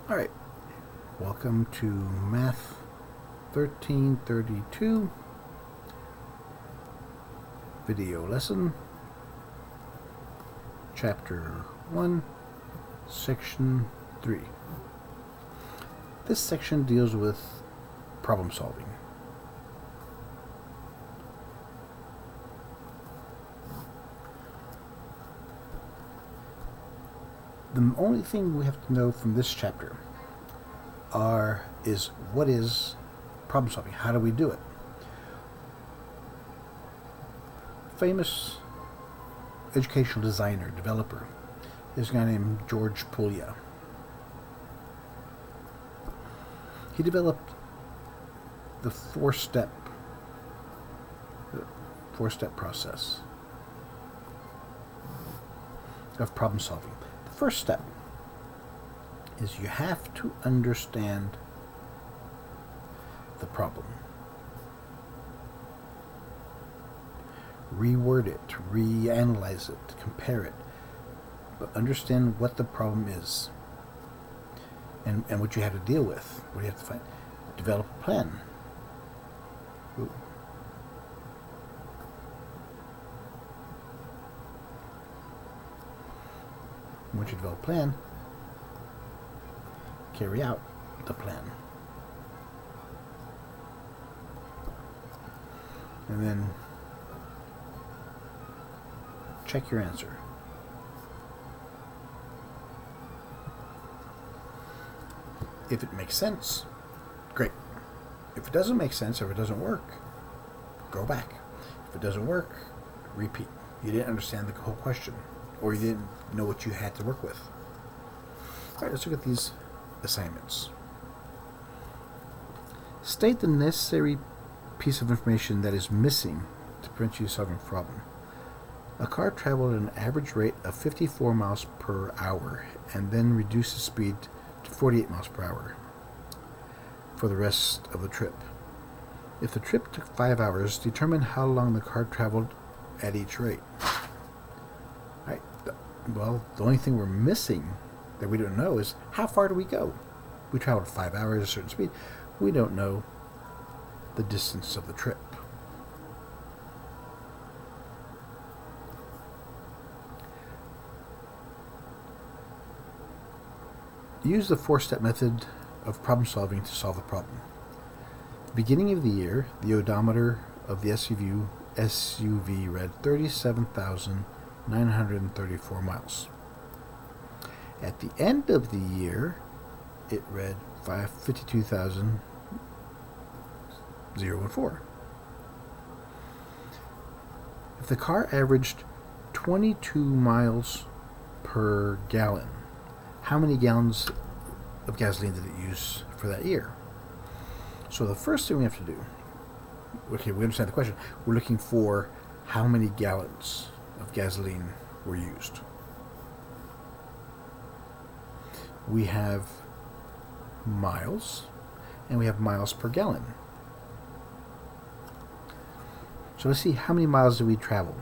Alright, welcome to Math 1332 video lesson, Chapter 1, Section 3. This section deals with problem solving. The only thing we have to know from this chapter is what is problem solving? How do we do it? Famous educational designer, developer, is a guy named George Puglia. He developed the four-step process of problem solving. The first step is you have to understand the problem. Reword it, reanalyze it, compare it, but understand what the problem is and what you have to deal with, what you have to find. Develop a plan. Ooh. Once you develop a plan, carry out the plan. And then check your answer. If it makes sense, great. If it doesn't make sense, or if it doesn't work, go back. If it doesn't work, repeat. You didn't understand the whole question, or you didn't know what you had to work with. All right, let's look at these assignments. State the necessary piece of information that is missing to prevent you solving a problem. A car traveled at an average rate of 54 miles per hour and then reduced the speed to 48 miles per hour for the rest of the trip. If the trip took 5 hours, determine how long the car traveled at each rate. Right. Well, the only thing we're missing that we don't know is how far do we go? We traveled 5 hours at a certain speed. We don't know the distance of the trip. Use the four-step method of problem solving to solve a problem. At the beginning of the year, the odometer of the SUV read 37,934 miles. At the end of the year, it read 52,014. If the car averaged 22 miles per gallon, how many gallons of gasoline did it use for that year? So the first thing we have to do, okay, we understand the question. We're looking for how many gallons of gasoline were used. We have miles, and we have miles per gallon. So let's see, how many miles did we travel?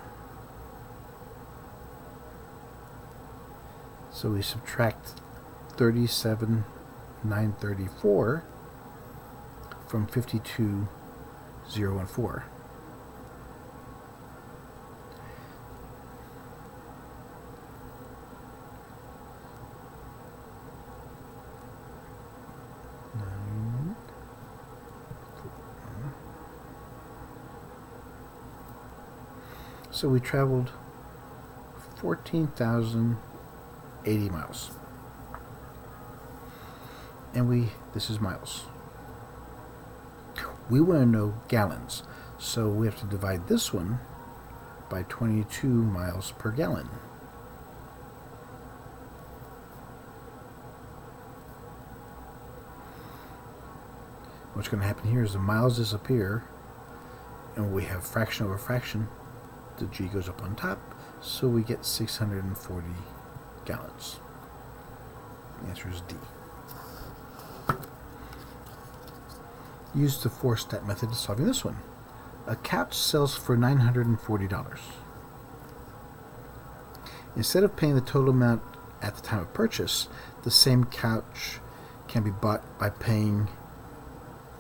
So we subtract 37,934 from 52,014. So we traveled 14,080 miles. And this is miles. We want to know gallons. So we have to divide this one by 22 miles per gallon. What's going to happen here is the miles disappear, and we have fraction over fraction. The G goes up on top, so we get 640 gallons. The answer is D. Use the four-step method of solving this one. A couch sells for $940. Instead of paying the total amount at the time of purchase, the same couch can be bought by paying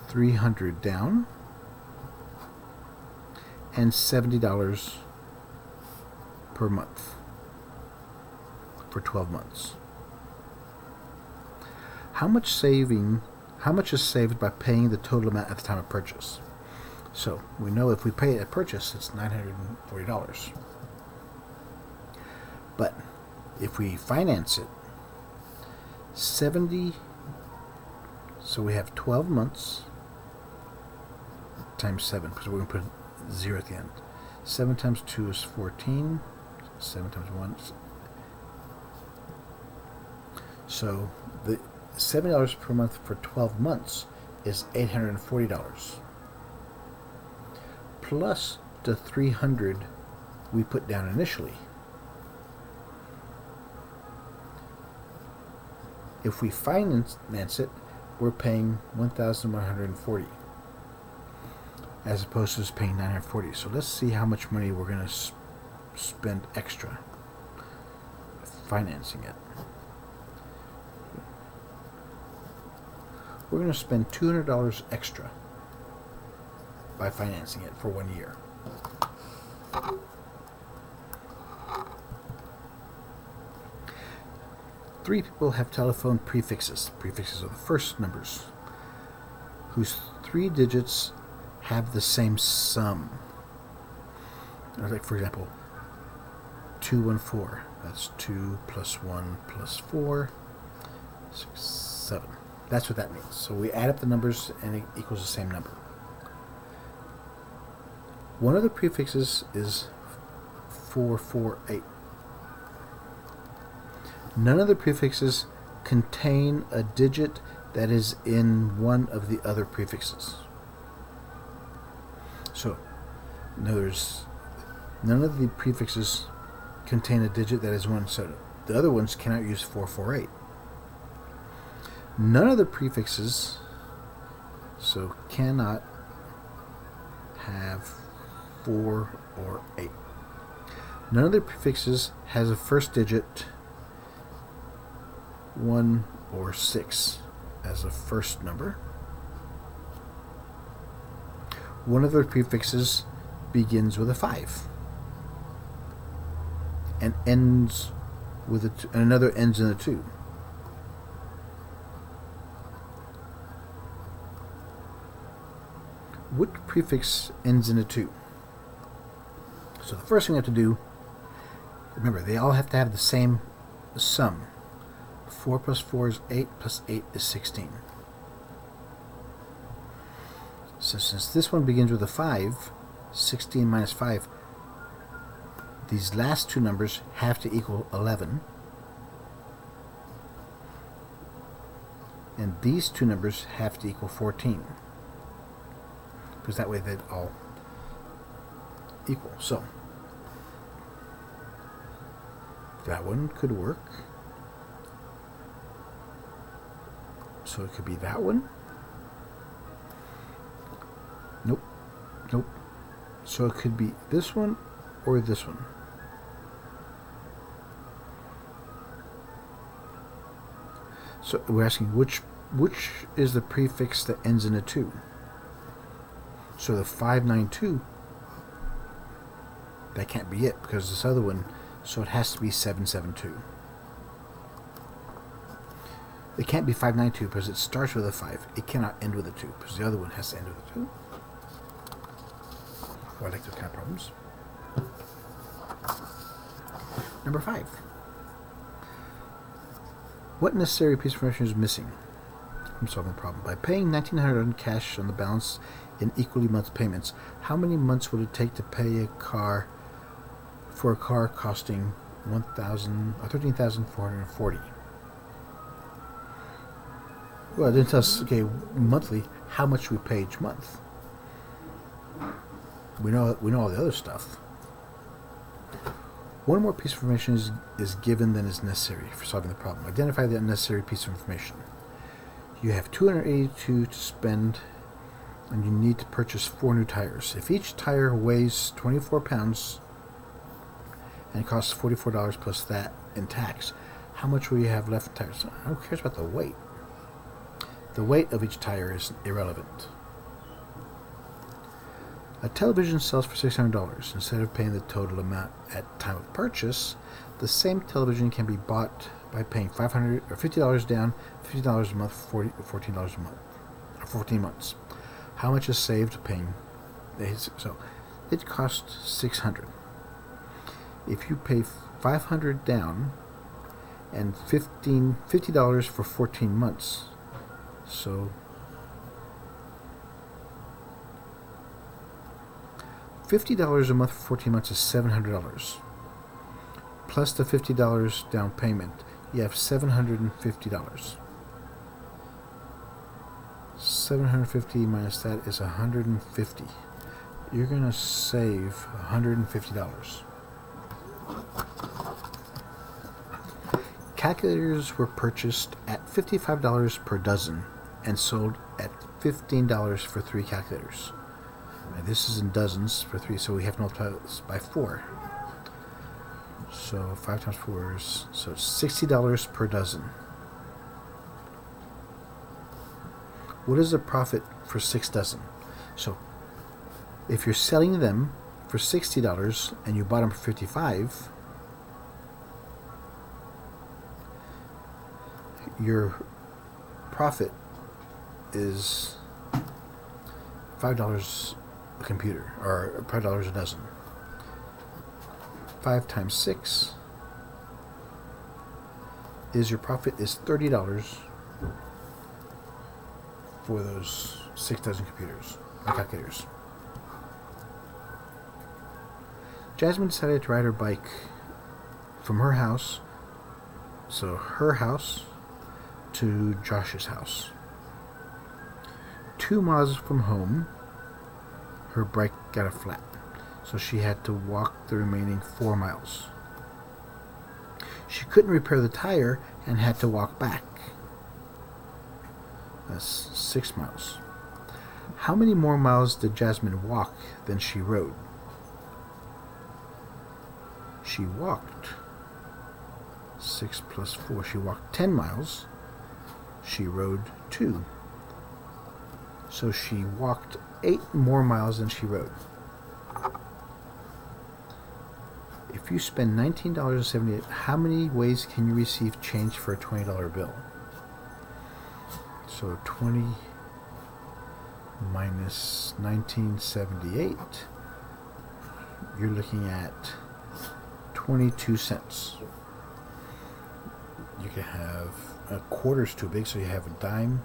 $300 down and $70 per month for 12 months. How much is saved by paying the total amount at the time of purchase? So we know if we pay it at purchase, it's $940. But if we finance it, 70, so we have 12 months times 7, because we're going to put 0 at the end. 7 times 2 is 14. 7 times 1. So the $70 per month for 12 months is $840. Plus the $300 we put down initially. If we finance it, we're paying $1,140 as opposed to just paying $940. So let's see how much money we're going to spend extra financing it. We're going to spend $200 extra by financing it for 1 year. Three people have telephone prefixes. Prefixes are the first numbers whose 3 digits have the same sum. Like, for example, 214. That's 2 plus 1 plus 4, 6, 7. That's what that means. So we add up the numbers and it equals the same number. One of the prefixes is 448. None of the prefixes contain a digit that is in one of the other prefixes. So, none of the prefixes contain a digit that is one. So the other ones cannot use 448. None of the prefixes, so cannot have 4 or 8. None of the prefixes has a first digit 1 or 6 as a first number. One of the prefixes begins with a 5 and ends with a 2, and another ends in a 2. What prefix ends in a 2? So the first thing we have to do, remember, they all have to have the same sum. 4 plus 4 is 8, plus 8 is 16. So since this one begins with a 5, 16 minus 5, these last two numbers have to equal 11. And these two numbers have to equal 14. Because that way they'd all equal. So that one could work. So it could be that one. Nope. Nope. So it could be this one or this one. So we're asking which is the prefix that ends in a 2. So the 592, that can't be it because this other one, so it has to be 772. It can't be 592 because it starts with a 5. It cannot end with a 2 because the other one has to end with a 2. Oh, I like those kind of problems. Number 5. What necessary piece of information is missing from solving the problem? By paying $1,900 in cash on the balance in equally month payments, how many months would it take to pay for a car costing $13,440? Well, it didn't tell us, okay, monthly, how much we pay each month. We know all the other stuff. One more piece of information is given than is necessary for solving the problem. Identify the unnecessary piece of information. You have $282 to spend, and you need to purchase 4 new tires. If each tire weighs 24 pounds and costs $44 plus that in tax, how much will you have left in tires? Who cares about the weight? The weight of each tire is irrelevant. A television sells for $600. Instead of paying the total amount at time of purchase, the same television can be bought by paying $500 or $50 down, $50 a month, $14 a month, or 14 months. How much is saved paying? So it costs $600. If you pay $500 down and $50 for 14 months, so $50 a month for 14 months is $700. Plus the $50 down payment, you have $750. 750 minus that is $150. You're going to save $150. Calculators were purchased at $55 per dozen and sold at $15 for 3 calculators. And this is in dozens for 3, so we have to multiply this by 4. So 5 times 4 is, so it's $60 per dozen. What is the profit for 6 dozen? So if you're selling them for $60 and you bought them for $55, your profit is $5 a computer, or $5 a dozen. 5 times 6 is your profit is $30 for those 6 dozen computers, or calculators. Jasmine decided to ride her bike from her house, so her house, to Josh's house. 2 miles from home, her bike got a flat, so she had to walk the remaining 4 miles. She couldn't repair the tire and had to walk back. That's 6 miles. How many more miles did Jasmine walk than she rode? She walked 6 plus 4. She walked 10 miles. She rode 2. So she walked 8 more miles than she rode. If you spend $19.78, how many ways can you receive change for a $20 bill? So 20 minus 1978, you're looking at 22 cents. You can have a quarter's too big, so you have a dime,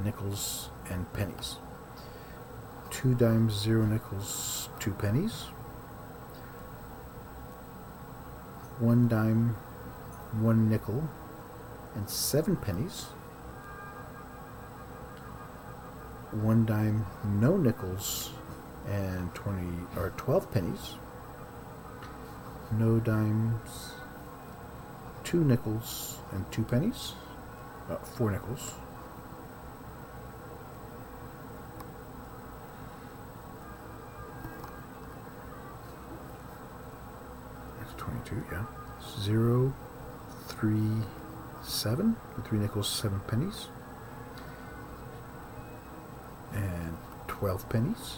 nickels, and pennies. 2 dimes, 0 nickels, 2 pennies. 1 dime, 1 nickel, and 7 pennies. 1 dime, no nickels, and 12 pennies. No dimes, 2 nickels, and 2 pennies. 4 nickels. That's 22, yeah. 0, 3, 7. 3 nickels, 7 pennies. And 12 pennies.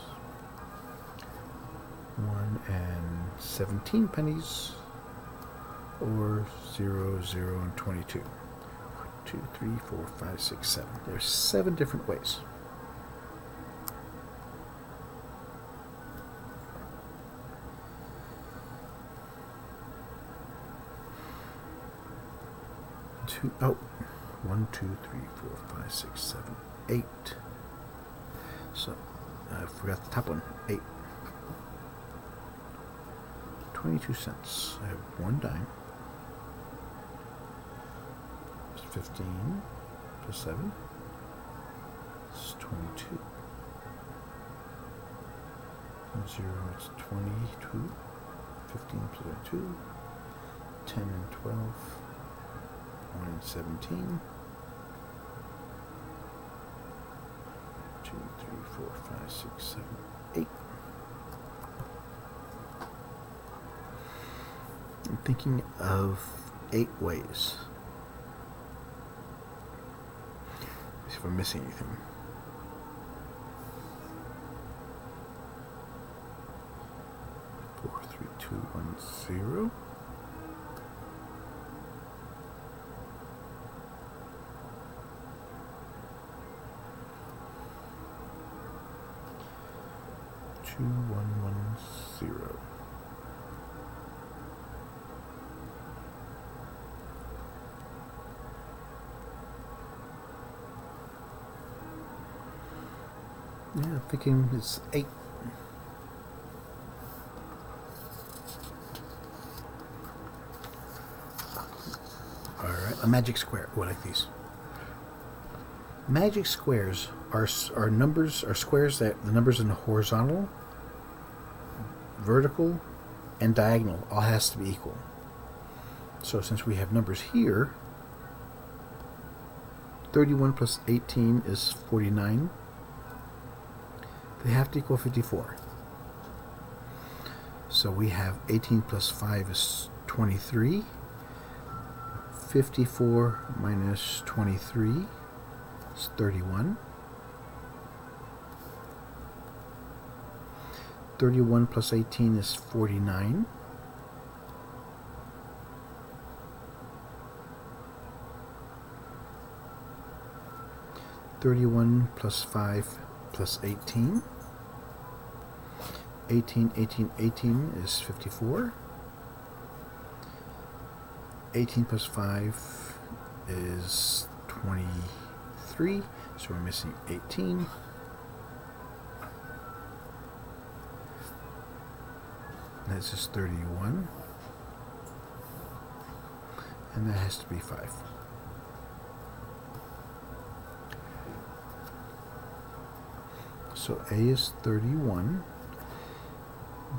1 and 17 pennies, or 0, 0, and 22. 1, 2, 3, 4, 5, 6, 7. There's 7 different ways. Oh, 1, 2, 3, 4, 5, 6, 7, 8. So I forgot the top one. 8. 22 cents. I have 1 dime. It's 15 plus 7. It's 22. 0, it's 22. 15 plus 22. 10 and 12. 1 and 17. 2, 3, 4, 5, 6, 7, 8. I'm thinking of 8 ways. see if I'm missing anything. Four, three, two, 1, 0. Two, 1, 1, 0. Yeah, I'm thinking it's 8. Alright, a magic square. Oh, I like these. Magic squares are numbers, are squares that the numbers in the horizontal, vertical, and diagonal all has to be equal. So since we have numbers here, 31 plus 18 is 49. They have to equal 54. So we have 18 plus 5 is 23. 54 minus 23 is 31. 31 plus 18 is 49. (31 plus 5 plus 18). 18 is 54. 18 plus 5 is 23, so we're missing 18. This is 31, and that has to be 5. So A is 31,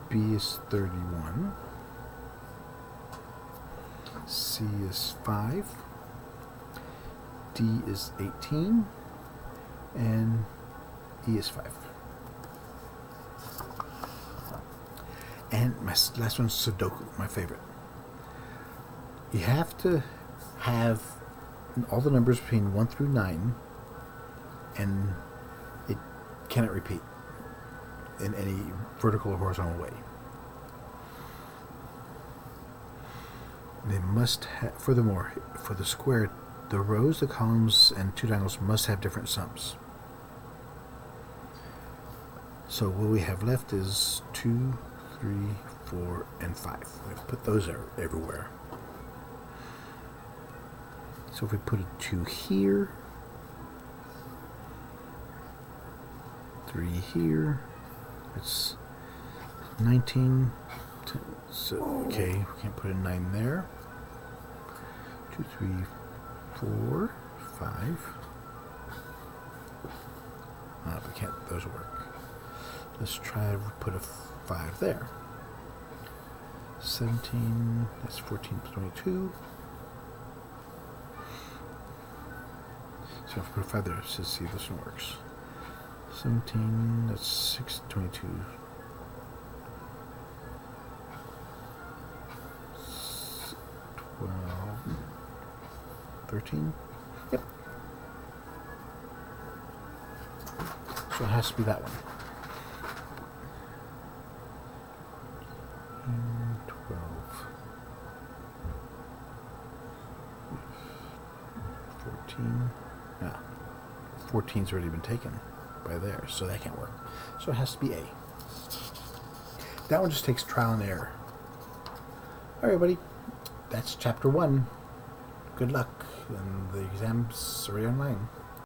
B is 31, C is 5, D is 18, and E is 5. And my last one is Sudoku, my favorite. You have to have all the numbers between 1 through 9, and it cannot repeat in any vertical or horizontal way. They must have, furthermore, for the square, the rows, the columns, and two diagonals must have different sums. So what we have left is 2, 3, 4, and 5. We have to put those everywhere. So if we put a 2 here, 3 here, it's 19. So, okay, we can't put a 9 there. 2, 3, 4, 5. We can't, those work. Let's try to put a 5 there. 17, that's 14 plus 22. So if we put a 5 there, let's see if this one works. 17, that's 6, 22. 12, 13. Yep. So it has to be that one. 12. 14. Ah, 14's already been taken by there, so that can't work. So it has to be A. That one just takes trial and error. All right, everybody. That's chapter 1. Good luck, and the exam's already online.